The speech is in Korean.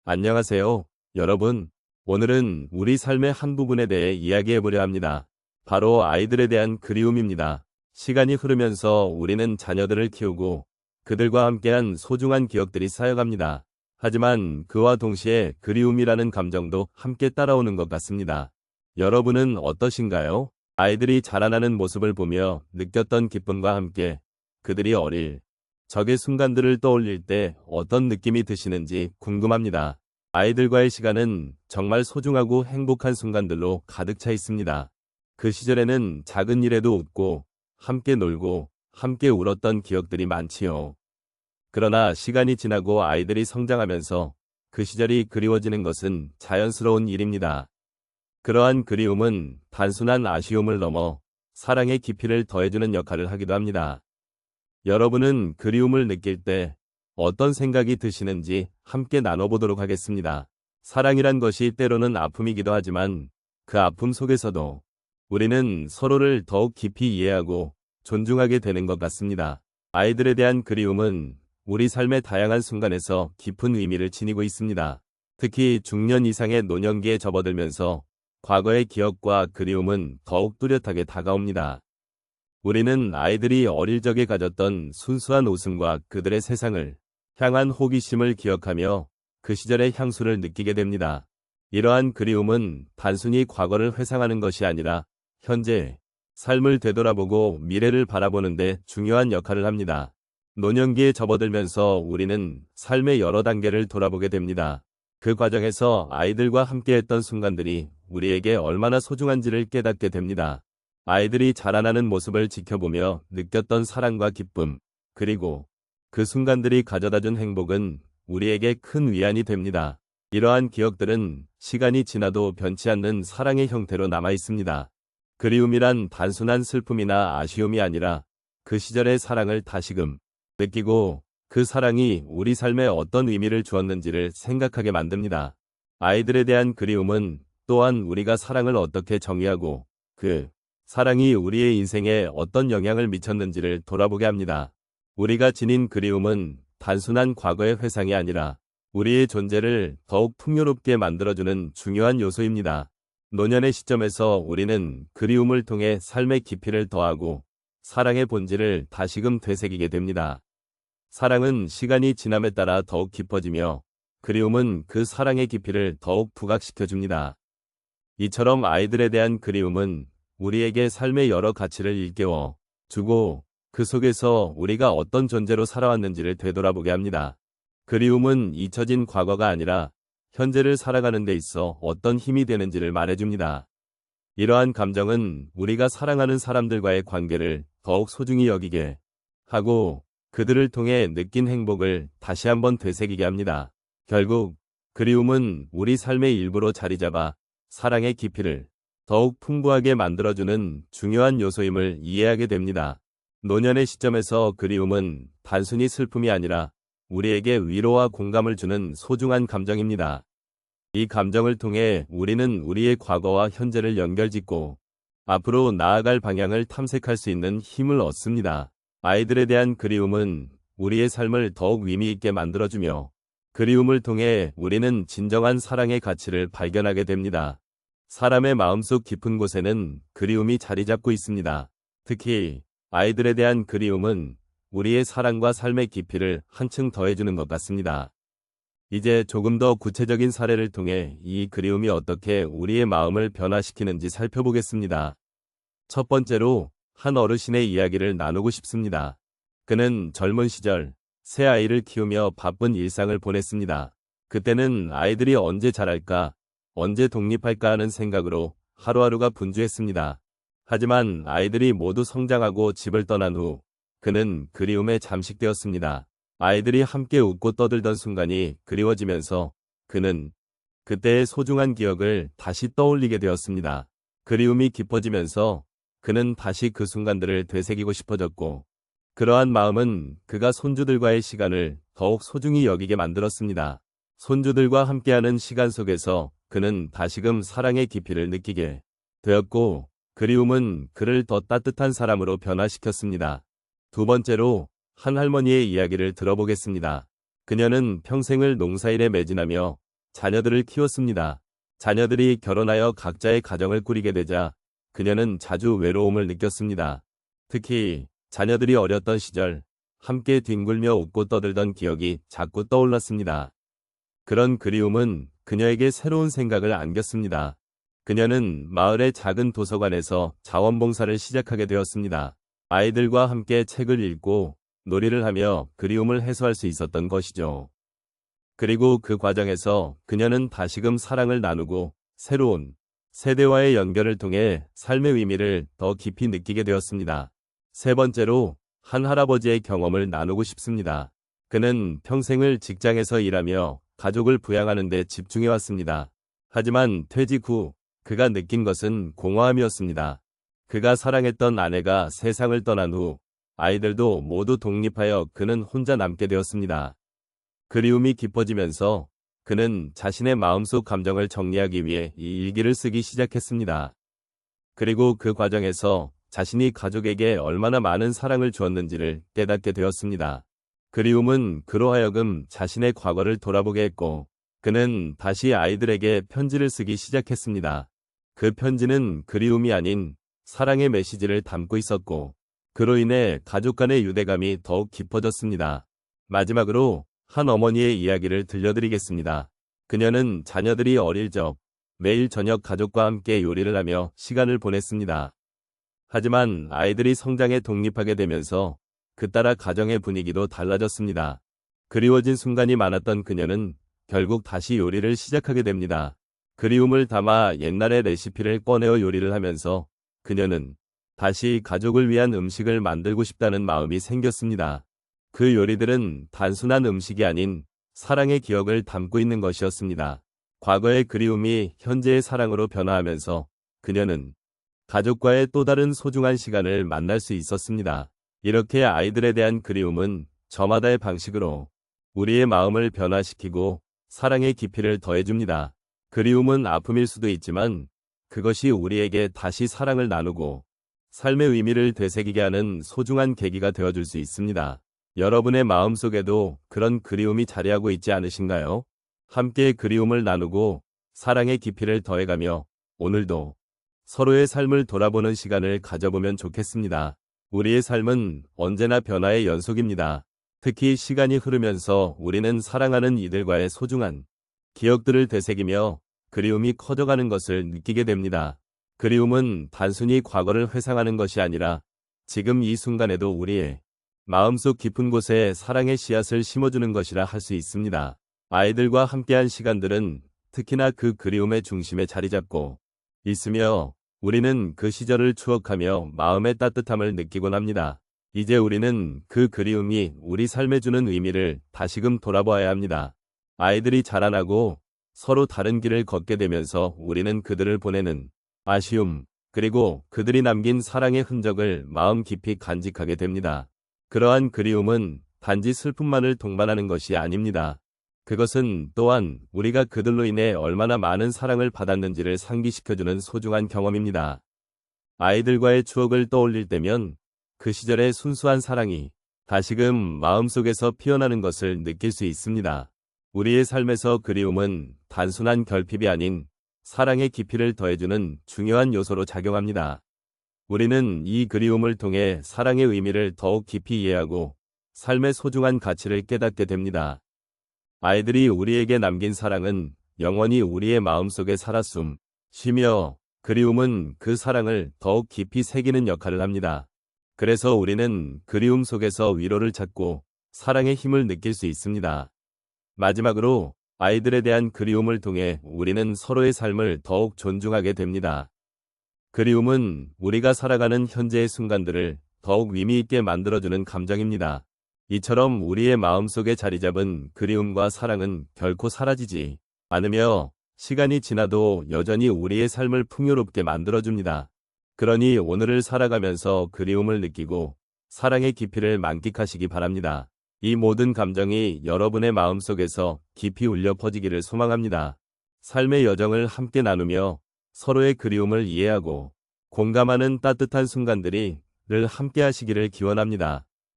안녕하세요, 여러분. 오늘은 우리 삶의 한 부분에 대해 이야기해보려 합니다. 바로 아이들에 대한 그리움입니다. 시간이 흐르면서 우리는 자녀들을 키우고 그들과 함께한 소중한 기억들이 쌓여갑니다. 하지만 그와 동시에 그리움이라는 감정도 함께 따라오는 것 같습니다. 여러분은 어떠신가요? 아이들이 자라나는 모습을 보며 느꼈던 기쁨과 함께 그들이 어릴 적의 순간들을 떠올릴 때 어떤 느낌이 드시는지 궁금합니다. 아이들과의 시간은 정말 소중하고 행복한 순간들로 가득 차 있습니다. 그 시절에는 작은 일에도 웃고 함께 놀고 함께 울었던 기억들이 많지요. 그러나 시간이 지나고 아이들이 성장하면서 그 시절이 그리워지는 것은 자연스러운 일입니다. 그러한 그리움은 단순한 아쉬움을 넘어 사랑의 깊이를 더해주는 역할을 하기도 합니다. 여러분은 그리움을 느낄 때 어떤 생각이 드시는지 함께 나눠보도록 하겠습니다. 사랑이란 것이 때로는 아픔이기도 하지만 그 아픔 속에서도 우리는 서로를 더욱 깊이 이해하고 존중하게 되는 것 같습니다. 아이들에 대한 그리움은 우리 삶의 다양한 순간에서 깊은 의미를 지니고 있습니다. 특히 중년 이상의 노년기에 접어들면서 과거의 기억과 그리움은 더욱 뚜렷하게 다가옵니다. 우리는 아이들이 어릴 적에 가졌던 순수한 웃음과 그들의 세상을 향한 호기심을 기억하며 그 시절의 향수를 느끼게 됩니다. 이러한 그리움은 단순히 과거를 회상하는 것이 아니라 현재 삶을 되돌아보고 미래를 바라보는 데 중요한 역할을 합니다. 노년기에 접어들면서 우리는 삶의 여러 단계를 돌아보게 됩니다. 그 과정에서 아이들과 함께했던 순간들이 우리에게 얼마나 소중한지를 깨닫게 됩니다. 아이들이 자라나는 모습을 지켜보며 느꼈던 사랑과 기쁨, 그리고 그 순간들이 가져다준 행복은 우리에게 큰 위안이 됩니다. 이러한 기억들은 시간이 지나도 변치 않는 사랑의 형태로 남아 있습니다. 그리움이란 단순한 슬픔이나 아쉬움이 아니라 그 시절의 사랑을 다시금 느끼고 그 사랑이 우리 삶에 어떤 의미를 주었는지를 생각하게 만듭니다. 아이들에 대한 그리움은 또한 우리가 사랑을 어떻게 정의하고 그 사랑이 우리의 인생에 어떤 영향을 미쳤는지를 돌아보게 합니다. 우리가 지닌 그리움은 단순한 과거의 회상이 아니라 우리의 존재를 더욱 풍요롭게 만들어주는 중요한 요소입니다. 노년의 시점에서 우리는 그리움을 통해 삶의 깊이를 더하고 사랑의 본질을 다시금 되새기게 됩니다. 사랑은 시간이 지남에 따라 더욱 깊어지며 그리움은 그 사랑의 깊이를 더욱 부각시켜줍니다. 이처럼 아이들에 대한 그리움은 우리에게 삶의 여러 가치를 일깨워 주고 그 속에서 우리가 어떤 존재로 살아왔는지를 되돌아보게 합니다. 그리움은 잊혀진 과거가 아니라 현재를 살아가는 데 있어 어떤 힘이 되는지를 말해줍니다. 이러한 감정은 우리가 사랑하는 사람들과의 관계를 더욱 소중히 여기게 하고 그들을 통해 느낀 행복을 다시 한번 되새기게 합니다. 결국 그리움은 우리 삶의 일부로 자리 잡아 사랑의 깊이를 더욱 풍부하게 만들어주는 중요한 요소임을 이해하게 됩니다. 노년의 시점에서 그리움은 단순히 슬픔이 아니라 우리에게 위로와 공감을 주는 소중한 감정입니다. 이 감정을 통해 우리는 우리의 과거와 현재를 연결짓고 앞으로 나아갈 방향을 탐색할 수 있는 힘을 얻습니다. 아이들에 대한 그리움은 우리의 삶을 더욱 의미 있게 만들어주며 그리움을 통해 우리는 진정한 사랑의 가치를 발견하게 됩니다. 사람의 마음속 깊은 곳에는 그리움이 자리 잡고 있습니다. 특히 아이들에 대한 그리움은 우리의 사랑과 삶의 깊이를 한층 더해주는 것 같습니다. 이제 조금 더 구체적인 사례를 통해 이 그리움이 어떻게 우리의 마음을 변화시키는지 살펴보겠습니다. 첫 번째로 한 어르신의 이야기를 나누고 싶습니다. 그는 젊은 시절 새 아이를 키우며 바쁜 일상을 보냈습니다. 그때는 아이들이 언제 자랄까, 언제 독립할까 하는 생각으로 하루하루가 분주했습니다. 하지만 아이들이 모두 성장하고 집을 떠난 후 그는 그리움에 잠식되었습니다. 아이들이 함께 웃고 떠들던 순간이 그리워지면서 그는 그때의 소중한 기억을 다시 떠올리게 되었습니다. 그리움이 깊어지면서 그는 다시 그 순간들을 되새기고 싶어졌고 그러한 마음은 그가 손주들과의 시간을 더욱 소중히 여기게 만들었습니다. 손주들과 함께하는 시간 속에서 그는 다시금 사랑의 깊이를 느끼게 되었고 그리움은 그를 더 따뜻한 사람으로 변화시켰습니다. 두 번째로 한 할머니의 이야기를 들어보겠습니다. 그녀는 평생을 농사일에 매진하며 자녀들을 키웠습니다. 자녀들이 결혼하여 각자의 가정을 꾸리게 되자 그녀는 자주 외로움을 느꼈습니다. 특히 자녀들이 어렸던 시절 함께 뒹굴며 웃고 떠들던 기억이 자꾸 떠올랐습니다. 그런 그리움은 그녀에게 새로운 생각을 안겼습니다. 그녀는 마을의 작은 도서관에서 자원봉사를 시작하게 되었습니다. 아이들과 함께 책을 읽고 놀이를 하며 그리움을 해소할 수 있었던 것이죠. 그리고 그 과정에서 그녀는 다시금 사랑을 나누고 새로운 세대와의 연결을 통해 삶의 의미를 더 깊이 느끼게 되었습니다. 세 번째로 한 할아버지의 경험을 나누고 싶습니다. 그는 평생을 직장에서 일하며 가족을 부양하는 데 집중해 왔습니다. 하지만 퇴직 후 그가 느낀 것은 공허함이었습니다. 그가 사랑했던 아내가 세상을 떠난 후 아이들도 모두 독립하여 그는 혼자 남게 되었습니다. 그리움이 깊어지면서 그는 자신의 마음속 감정을 정리하기 위해 이 일기를 쓰기 시작했습니다. 그리고 그 과정에서 자신이 가족에게 얼마나 많은 사랑을 주었는지를 깨닫게 되었습니다. 그리움은 그로 하여금 자신의 과거를 돌아보게 했고 그는 다시 아이들에게 편지를 쓰기 시작했습니다. 그 편지는 그리움이 아닌 사랑의 메시지를 담고 있었고 그로 인해 가족 간의 유대감이 더욱 깊어졌습니다. 마지막으로 한 어머니의 이야기를 들려드리겠습니다. 그녀는 자녀들이 어릴 적 매일 저녁 가족과 함께 요리를 하며 시간을 보냈습니다. 하지만 아이들이 성장해 독립하게 되면서 그 따라 가정의 분위기도 달라졌습니다. 그리워진 순간이 많았던 그녀는 결국 다시 요리를 시작하게 됩니다. 그리움을 담아 옛날의 레시피를 꺼내어 요리를 하면서 그녀는 다시 가족을 위한 음식을 만들고 싶다는 마음이 생겼습니다. 그 요리들은 단순한 음식이 아닌 사랑의 기억을 담고 있는 것이었습니다. 과거의 그리움이 현재의 사랑으로 변화하면서 그녀는 가족과의 또 다른 소중한 시간을 만날 수 있었습니다. 이렇게 아이들에 대한 그리움은 저마다의 방식으로 우리의 마음을 변화시키고 사랑의 깊이를 더해줍니다. 그리움은 아픔일 수도 있지만 그것이 우리에게 다시 사랑을 나누고 삶의 의미를 되새기게 하는 소중한 계기가 되어줄 수 있습니다. 여러분의 마음속에도 그런 그리움이 자리하고 있지 않으신가요? 함께 그리움을 나누고 사랑의 깊이를 더해가며 오늘도 서로의 삶을 돌아보는 시간을 가져보면 좋겠습니다. 우리의 삶은 언제나 변화의 연속입니다. 특히 시간이 흐르면서 우리는 사랑하는 이들과의 소중한 기억들을 되새기며 그리움이 커져가는 것을 느끼게 됩니다. 그리움은 단순히 과거를 회상하는 것이 아니라 지금 이 순간에도 우리의 마음속 깊은 곳에 사랑의 씨앗을 심어주는 것이라 할 수 있습니다. 아이들과 함께한 시간들은 특히나 그 그리움의 중심에 자리 잡고 있으며 우리는 그 시절을 추억하며 마음의 따뜻함을 느끼곤 합니다. 이제 우리는 그 그리움이 우리 삶에 주는 의미를 다시금 돌아보아야 합니다. 아이들이 자라나고 서로 다른 길을 걷게 되면서 우리는 그들을 보내는 아쉬움, 그리고 그들이 남긴 사랑의 흔적을 마음 깊이 간직하게 됩니다. 그러한 그리움은 단지 슬픔만을 동반하는 것이 아닙니다. 그것은 또한 우리가 그들로 인해 얼마나 많은 사랑을 받았는지를 상기시켜주는 소중한 경험입니다. 아이들과의 추억을 떠올릴 때면 그 시절의 순수한 사랑이 다시금 마음속에서 피어나는 것을 느낄 수 있습니다. 우리의 삶에서 그리움은 단순한 결핍이 아닌 사랑의 깊이를 더해주는 중요한 요소로 작용합니다. 우리는 이 그리움을 통해 사랑의 의미를 더욱 깊이 이해하고 삶의 소중한 가치를 깨닫게 됩니다. 아이들이 우리에게 남긴 사랑은 영원히 우리의 마음속에 살았음, 쉬며 그리움은 그 사랑을 더욱 깊이 새기는 역할을 합니다. 그래서 우리는 그리움 속에서 위로를 찾고 사랑의 힘을 느낄 수 있습니다. 마지막으로 아이들에 대한 그리움을 통해 우리는 서로의 삶을 더욱 존중하게 됩니다. 그리움은 우리가 살아가는 현재의 순간들을 더욱 의미 있게 만들어주는 감정입니다. 이처럼 우리의 마음속에 자리 잡은 그리움과 사랑은 결코 사라지지 않으며 시간이 지나도 여전히 우리의 삶을 풍요롭게 만들어줍니다. 그러니 오늘을 살아가면서 그리움을 느끼고 사랑의 깊이를 만끽하시기 바랍니다. 이 모든 감정이 여러분의 마음속에서 깊이 울려 퍼지기를 소망합니다. 삶의 여정을 함께 나누며 서로의 그리움을 이해하고 공감하는 따뜻한 순간들이 늘 함께 하시기를 기원합니다.